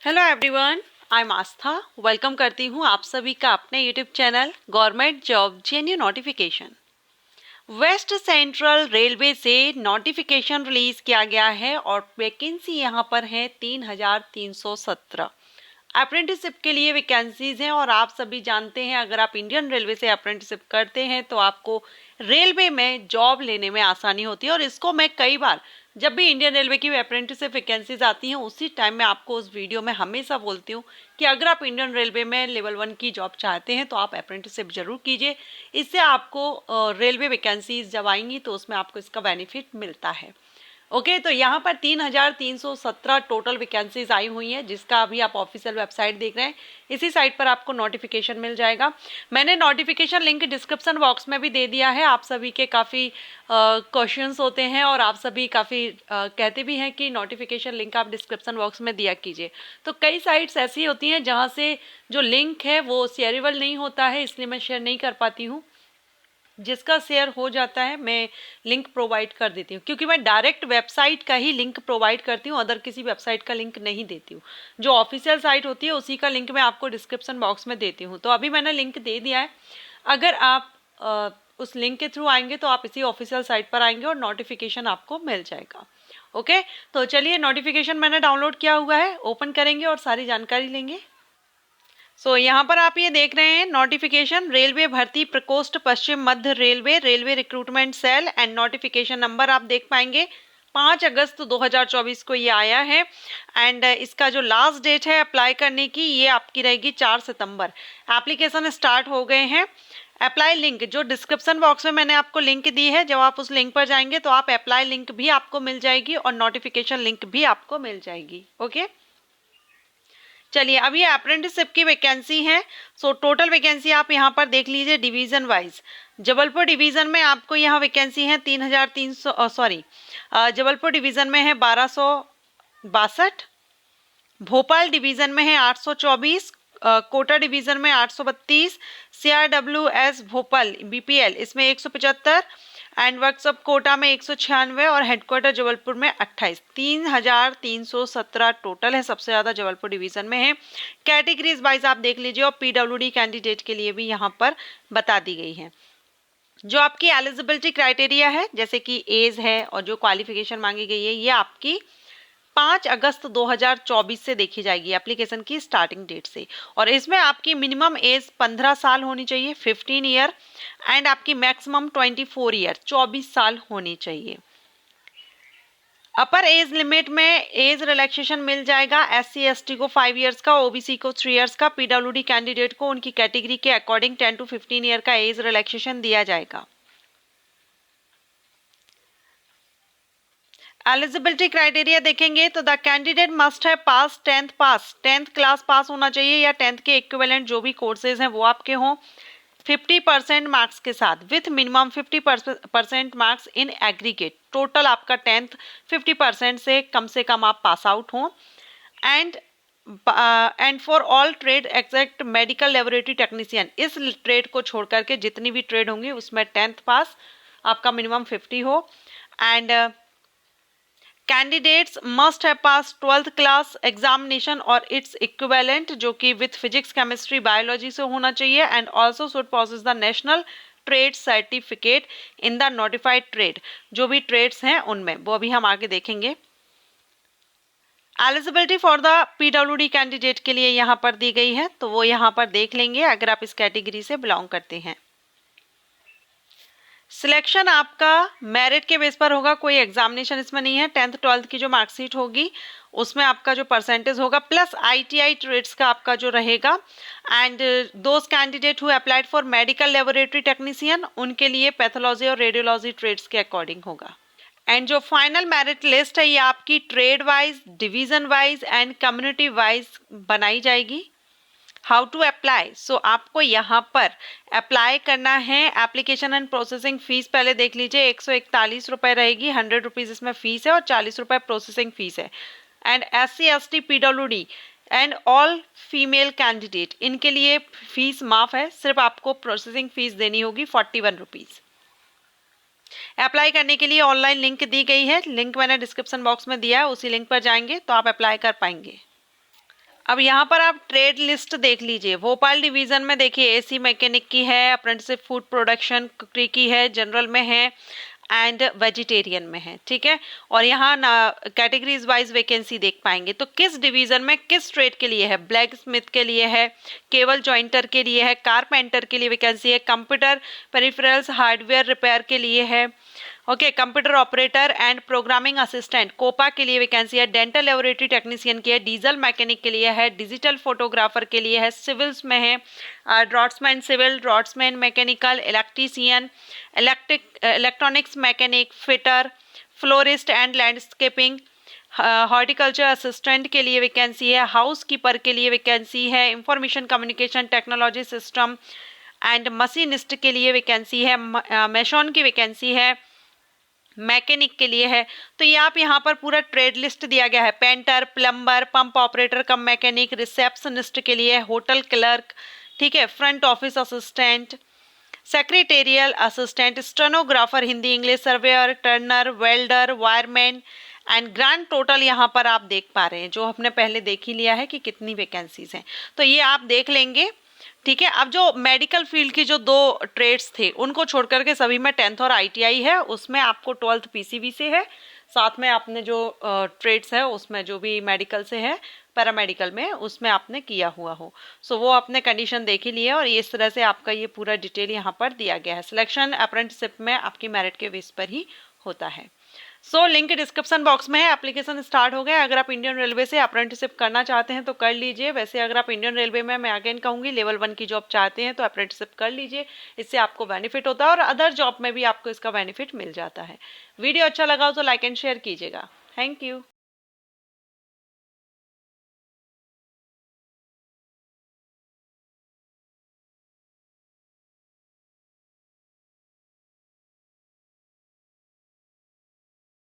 Hello everyone, I am Astha. Welcome करती हूँ आप सभी का अपने YouTube channel government job JNU notification. West Central Railway से नोटिफिकेशन रिलीज किया गया है और वैकेंसी यहाँ पर है 3,317। अप्रेंटिसशिप के लिए वैकेंसीज हैं और आप सभी जानते हैं अगर आप इंडियन रेलवे से अप्रेंटिसशिप करते हैं तो आपको रेलवे में जॉब लेने में आसानी होती है। और इसको मैं कई बार जब भी इंडियन रेलवे की अप्रेंटिसशिप वैकेंसीज आती हैं उसी टाइम में आपको उस वीडियो में हमेशा बोलती हूँ कि अगर आप इंडियन रेलवे में लेवल 1 की जॉब चाहते हैं तो आप अप्रेंटिसशिप जरूर कीजिए। इससे आपको रेलवे वैकेंसीज जब आएंगी तो उसमें आपको इसका बेनिफिट मिलता है। ओके, तो यहाँ पर 3,317 टोटल वैकेंसीज आई हुई हैं जिसका अभी आप ऑफिशियल वेबसाइट देख रहे हैं। इसी साइट पर आपको नोटिफिकेशन मिल जाएगा। मैंने नोटिफिकेशन लिंक डिस्क्रिप्शन बॉक्स में भी दे दिया है। आप सभी के काफ़ी क्वेश्चंस होते हैं और आप सभी काफ़ी कहते भी हैं कि नोटिफिकेशन लिंक आप डिस्क्रिप्शन बॉक्स में दिया कीजिए। तो कई साइट्स ऐसी होती हैं जहाँ से जो लिंक है वो शेयरेबल नहीं होता है, इसलिए मैं शेयर नहीं कर पाती हूँ। जिसका शेयर हो जाता है मैं लिंक प्रोवाइड कर देती हूँ, क्योंकि मैं डायरेक्ट वेबसाइट का ही लिंक प्रोवाइड करती हूँ, अदर किसी वेबसाइट का लिंक नहीं देती हूँ। जो ऑफिशियल साइट होती है उसी का लिंक मैं आपको डिस्क्रिप्शन बॉक्स में देती हूँ। तो अभी मैंने लिंक दे दिया है। अगर आप उस लिंक के थ्रू आएंगे तो आप इसी ऑफिशियल साइट पर आएंगे और नोटिफिकेशन आपको मिल जाएगा। ओके, तो चलिए नोटिफिकेशन मैंने डाउनलोड किया हुआ है, ओपन करेंगे और सारी जानकारी लेंगे। यहाँ पर आप ये देख रहे हैं नोटिफिकेशन रेलवे भर्ती प्रकोष्ठ Paschim Madhya railway railway recruitment cell and notification number आप देख पाएंगे 5 अगस्त 2024 को ये आया है। एंड इसका जो लास्ट डेट है अप्लाई करने की ये आपकी रहेगी 4 सितंबर। एप्लीकेशन स्टार्ट हो गए हैं। अप्लाई लिंक जो डिस्क्रिप्शन बॉक्स में मैंने आपको लिंक दी है, जब आप उस लिंक पर जाएंगे तो आप अप्लाई लिंक भी आपको मिल जाएगी और नोटिफिकेशन लिंक भी आपको मिल जाएगी। ओके, चलिए अब ये अप्रेंटिसशिप की वैकेंसी है। टोटल वैकेंसी आप यहाँ पर देख लीजिए डिवीजन वाइज। जबलपुर डिवीजन में आपको यहाँ वैकेंसी है 3,300 जबलपुर डिवीजन में है 1262। भोपाल डिवीजन में है 824। कोटा डिवीजन में 832। CRWS भोपाल BPL इसमें 175 एंड वर्कशॉप कोटा में 196 और हेडक्वार्टर जबलपुर में 28। 3,317 टोटल है, सबसे ज़्यादा जबलपुर डिवीज़न में है। कैटेगरीज वाइज आप देख लीजिए और PWD कैंडिडेट के लिए भी यहाँ पर बता दी गई है। जो आपकी एलिजिबिलिटी क्राइटेरिया है जैसे कि एज है और जो क्वालिफिकेशन मांगी गई है ये आपकी 5 अगस्त 2024 से देखी जाएगी एप्लीकेशन की स्टार्टिंग डेट से। और इसमें आपकी मिनिमम एज 15 साल होनी चाहिए 15 ईयर एंड आपकी मैक्सिमम 24 ईयर 24 साल होनी चाहिए। अपर एज लिमिट में एज रिलैक्सेशन मिल जाएगा। SC ST को 5 इयर्स का, OBC को 3 इयर्स का, PWD कैंडिडेट को उनकी कैटेगरी के अकॉर्डिंग 10 to 15 ईयर का एज रिलैक्सेशन दिया जाएगा। एलिजिबिलिटी क्राइटेरिया देखेंगे तो द कैंडिडेट मस्ट है पास 10th क्लास पास होना चाहिए या 10th के इक्विवेलेंट जो भी कोर्सेज हैं वो आपके हों 50% मार्क्स के साथ with minimum 50% marks in aggregate. Total आपका 10th 50% से कम आप पास आउट हों। And for all trade except medical laboratory technician, इस ट्रेड को छोड़ करके जितनी भी ट्रेड होंगी उसमें 10th पास आपका मिनिमम 50 हो। And candidates must have pass 12th class examination और इट्स इक्विवेलेंट जो कि विथ फिजिक्स केमिस्ट्री बायोलॉजी से होना चाहिए and also should possesses the national trade certificate in the notified trade. जो भी ट्रेड्स हैं उनमें वो अभी हम आगे देखेंगे। Eligibility for the PWD candidate के लिए यहाँ पर दी गई है तो वो यहाँ पर देख लेंगे अगर आप इस कैटेगरी से बिलोंग करते हैं। सिलेक्शन आपका मेरिट के बेस पर होगा, कोई एग्जामिनेशन इसमें नहीं है। 10th 12th की जो मार्कशीट होगी उसमें आपका जो परसेंटेज होगा प्लस ITI ट्रेड्स का आपका जो रहेगा। And those candidate who applied for medical laboratory technician उनके लिए पैथोलॉजी और रेडियोलॉजी ट्रेड्स के अकॉर्डिंग होगा। एंड जो फाइनल मेरिट लिस्ट है ये आपकी trade wise, division wise and community wise बनाई जाएगी। हाउ टू अप्लाई, आपको यहाँ पर अप्लाई करना है। एप्लीकेशन एंड प्रोसेसिंग फीस पहले देख लीजिए 141 रुपये रहेगी, 100 रुपीज़ इसमें फीस है और 40 रुपये प्रोसेसिंग फीस है। And SC ST PWD and all female candidate इनके लिए फीस माफ है, सिर्फ आपको प्रोसेसिंग फीस देनी होगी 41 रुपीज़। अप्लाई करने के लिए ऑनलाइन लिंक दी गई है, लिंक मैंने डिस्क्रिप्शन बॉक्स में दिया है, उसी लिंक पर जाएंगे तो आप अप्लाई कर पाएंगे। अब यहाँ पर आप ट्रेड लिस्ट देख लीजिए। भोपाल डिवीजन में देखिए एसी मैकेनिक की है, अप्रेंटिसशिप फूड प्रोडक्शन कुकरी की है, जनरल में है एंड वेजिटेरियन में है, ठीक है। और यहाँ ना कैटेगरीज वाइज वैकेंसी देख पाएंगे। तो किस डिवीजन में किस ट्रेड के लिए है, ब्लैक स्मिथ के लिए है, केबल जॉइंटर के लिए है, कारपेंटर के लिए वैकेंसी है, कंप्यूटर पेरिफेरल्स हार्डवेयर रिपेयर के लिए है, okay, computer operator and programming assistant COPA के लिए वैकेंसी है, डेंटल लेबोरेटरी टेक्नीशियन की है, डीजल मैकेनिक के लिए है, डिजिटल फोटोग्राफर के लिए है, सिविल्स में है, draughtsman civil, draughtsman mechanical, electrician, electronics mechanic, fitter, florist and landscaping, horticulture assistant के लिए वैकेंसी है, हाउस कीपर के लिए वैकेंसी है, information communication technology system and machinist के लिए वैकेंसी है, मैशॉन की वैकेंसी है, मैकेनिक के लिए है। तो ये आप यहाँ पर पूरा ट्रेड लिस्ट दिया गया है। पेंटर, प्लम्बर, पंप ऑपरेटर कम मैकेनिक, रिसेप्शनिस्ट के लिए, होटल क्लर्क, ठीक है, front office assistant, secretarial assistant, stenographer Hindi English, surveyor, Turner, welder, wireman and grand total यहाँ पर आप देख पा रहे हैं, जो हमने पहले देख ही लिया है कि कितनी वैकेंसीज हैं। तो ये आप देख लेंगे, ठीक है। अब जो मेडिकल फील्ड की जो 2 ट्रेड्स थे उनको छोड़ करके सभी में 10th और ITI है, उसमें आपको 12th PCB से है, साथ में आपने जो ट्रेड्स है उसमें जो भी मेडिकल से है, पैरामेडिकल में उसमें आपने किया हुआ हो, सो वो आपने कंडीशन देख ही ली है। और इस तरह से आपका ये पूरा डिटेल यहाँ पर दिया गया है। सिलेक्शन अप्रेंटिसशिप में आपकी मेरिट के बेस पर ही होता है। सो लिंक डिस्क्रिप्शन बॉक्स में है। एप्लीकेशन स्टार्ट हो गया। अगर आप इंडियन रेलवे से अप्रेंटिसशिप करना चाहते हैं तो कर लीजिए। वैसे अगर आप इंडियन रेलवे में, मैं अगेन कहूँगी, लेवल 1 की जॉब चाहते हैं तो अप्रेंटिसशिप कर लीजिए, इससे आपको बेनिफिट होता है और अदर जॉब में भी आपको इसका बेनिफिट मिल जाता है। वीडियो अच्छा लगा हो तो लाइक एंड शेयर कीजिएगा। Thank you.